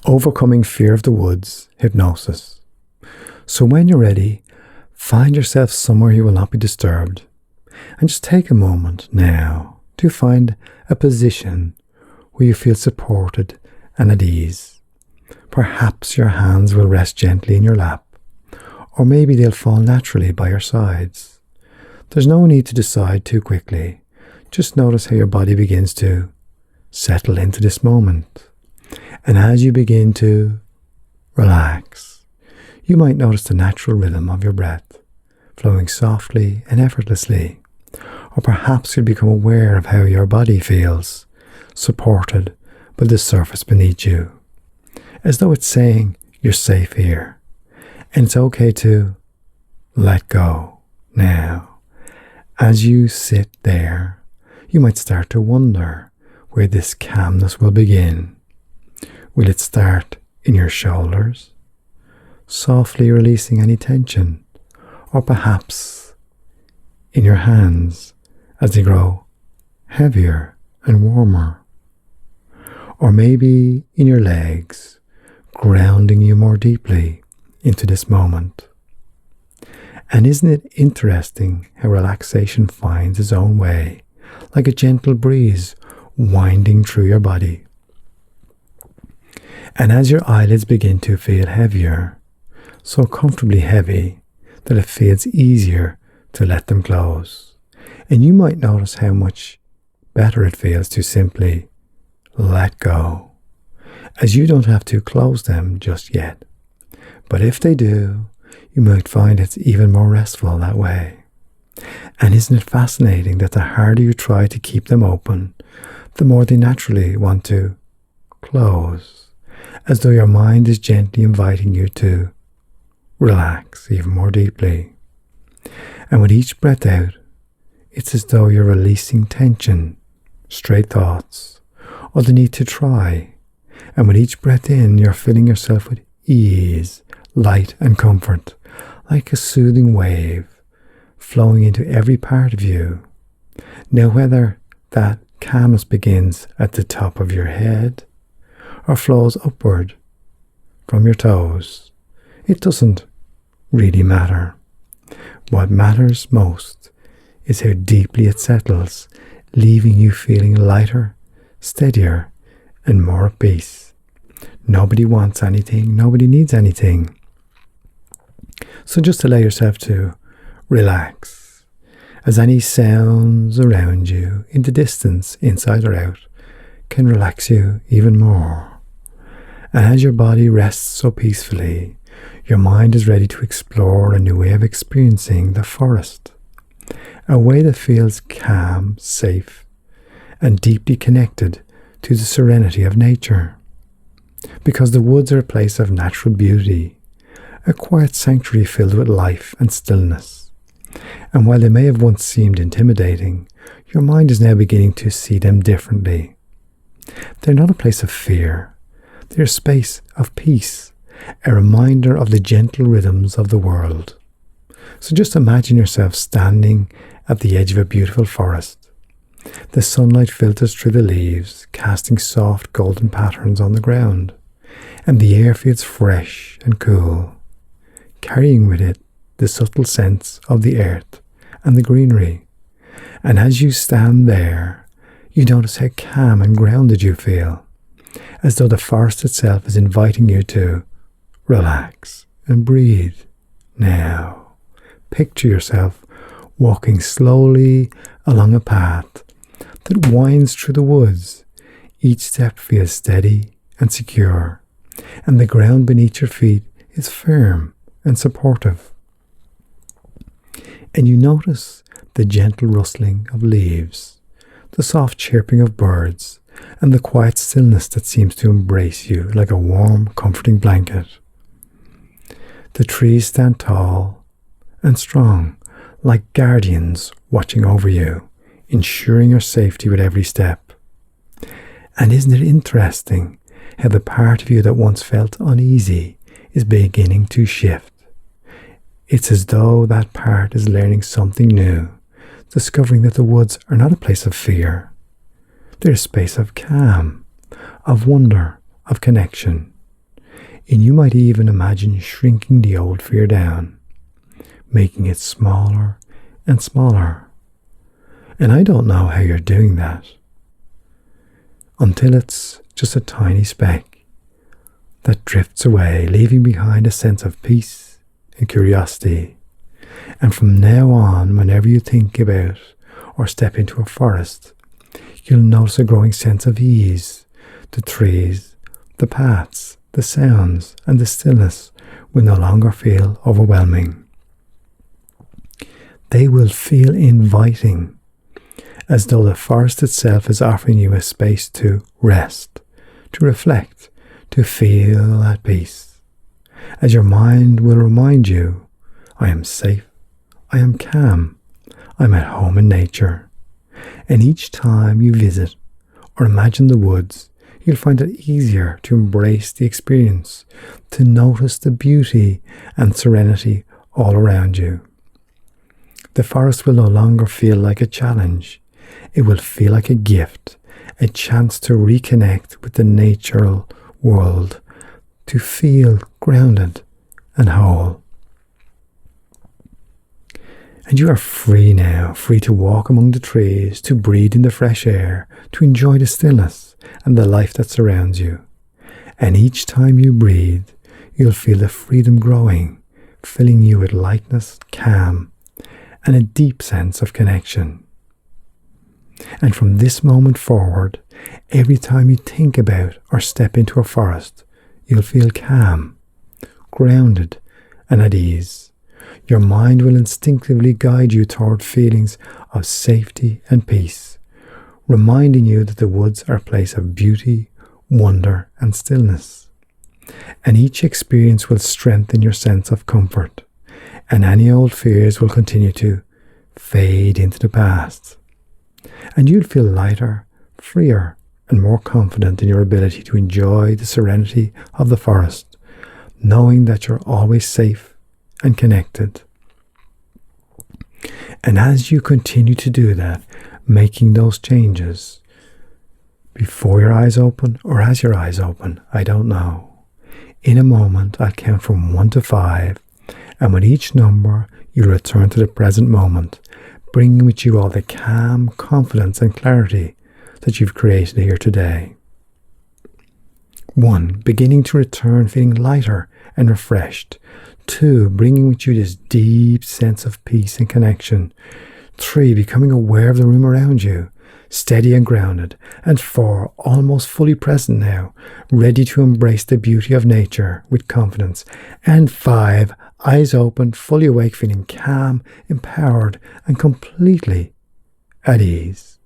Overcoming Fear of the Woods, Hypnosis. So when you're ready, find yourself somewhere you will not be disturbed, and just take a moment now to find a position where you feel supported and at ease. Perhaps your hands will rest gently in your lap, or maybe they'll fall naturally by your sides. There's no need to decide too quickly. Just notice how your body begins to settle into this moment. And as you begin to relax, you might notice the natural rhythm of your breath flowing softly and effortlessly. Or perhaps you'll become aware of how your body feels, supported by the surface beneath you, as though it's saying you're safe here, and it's okay to let go now. As you sit there, you might start to wonder where this calmness will begin. Will it start in your shoulders, softly releasing any tension, or perhaps in your hands as they grow heavier and warmer, or maybe in your legs, grounding you more deeply into this moment? And isn't it interesting how relaxation finds its own way, like a gentle breeze winding through your body? And as your eyelids begin to feel heavier, so comfortably heavy that it feels easier to let them close, and you might notice how much better it feels to simply let go, as you don't have to close them just yet. But if they do, you might find it's even more restful that way. And isn't it fascinating that the harder you try to keep them open, the more they naturally want to close, as though your mind is gently inviting you to relax even more deeply. And with each breath out, it's as though you're releasing tension, stray thoughts, or the need to try. And with each breath in, you're filling yourself with ease, light and comfort, like a soothing wave flowing into every part of you. Now, whether that calmness begins at the top of your head or flows upward from your toes, it doesn't really matter. What matters most is how deeply it settles, leaving you feeling lighter, steadier, and more at peace. Nobody wants anything, nobody needs anything. So just allow yourself to relax, as any sounds around you in the distance, inside or out, can relax you even more. And as your body rests so peacefully, your mind is ready to explore a new way of experiencing the forest, a way that feels calm, safe, and deeply connected to the serenity of nature. Because the woods are a place of natural beauty, a quiet sanctuary filled with life and stillness. And while they may have once seemed intimidating, your mind is now beginning to see them differently. They're not a place of fear. They're a space of peace, a reminder of the gentle rhythms of the world. So just imagine yourself standing at the edge of a beautiful forest. The sunlight filters through the leaves, casting soft golden patterns on the ground, and the air feels fresh and cool, carrying with it the subtle sense of the earth and the greenery. And as you stand there, you notice how calm and grounded you feel, as though the forest itself is inviting you to relax and breathe. Now, picture yourself walking slowly along a path that winds through the woods. Each step feels steady and secure, and the ground beneath your feet is firm and supportive. And you notice the gentle rustling of leaves, the soft chirping of birds, and the quiet stillness that seems to embrace you like a warm, comforting blanket. The trees stand tall and strong, like guardians watching over you, ensuring your safety with every step. And isn't it interesting how the part of you that once felt uneasy is beginning to shift? It's as though that part is learning something new, discovering that the woods are not a place of fear. They're a space of calm, of wonder, of connection. And you might even imagine shrinking the old fear down, making it smaller and smaller. And I don't know how you're doing that, until it's just a tiny speck that drifts away, leaving behind a sense of peace and curiosity. And from now on, whenever you think about or step into a forest, you'll notice a growing sense of ease. The trees, the paths, the sounds, and the stillness will no longer feel overwhelming. They will feel inviting, as though the forest itself is offering you a space to rest, to reflect, to feel at peace. As your mind will remind you, I am safe, I am calm, I'm at home in nature. And each time you visit or imagine the woods, you'll find it easier to embrace the experience, to notice the beauty and serenity all around you. The forest will no longer feel like a challenge. It will feel like a gift, a chance to reconnect with the natural world, to feel grounded and whole. And you are free now, free to walk among the trees, to breathe in the fresh air, to enjoy the stillness and the life that surrounds you. And each time you breathe, you'll feel the freedom growing, filling you with lightness, calm, and a deep sense of connection. And from this moment forward, every time you think about or step into a forest, you'll feel calm, grounded, and at ease. Your mind will instinctively guide you toward feelings of safety and peace, reminding you that the woods are a place of beauty, wonder, and stillness. And each experience will strengthen your sense of comfort, and any old fears will continue to fade into the past. And you'll feel lighter, freer, and more confident in your ability to enjoy the serenity of the forest, knowing that you're always safe and connected. And as you continue to do that, making those changes, before your eyes open or as your eyes open, I don't know. In a moment, I'll count from 1 to 5, and with each number, you'll return to the present moment, bringing with you all the calm, confidence, and clarity that you've created here today. 1, beginning to return feeling lighter and refreshed. 2, bringing with you this deep sense of peace and connection. 3, becoming aware of the room around you, steady and grounded. And 4, almost fully present now, ready to embrace the beauty of nature with confidence. And 5, eyes open, fully awake, feeling calm, empowered, and completely at ease.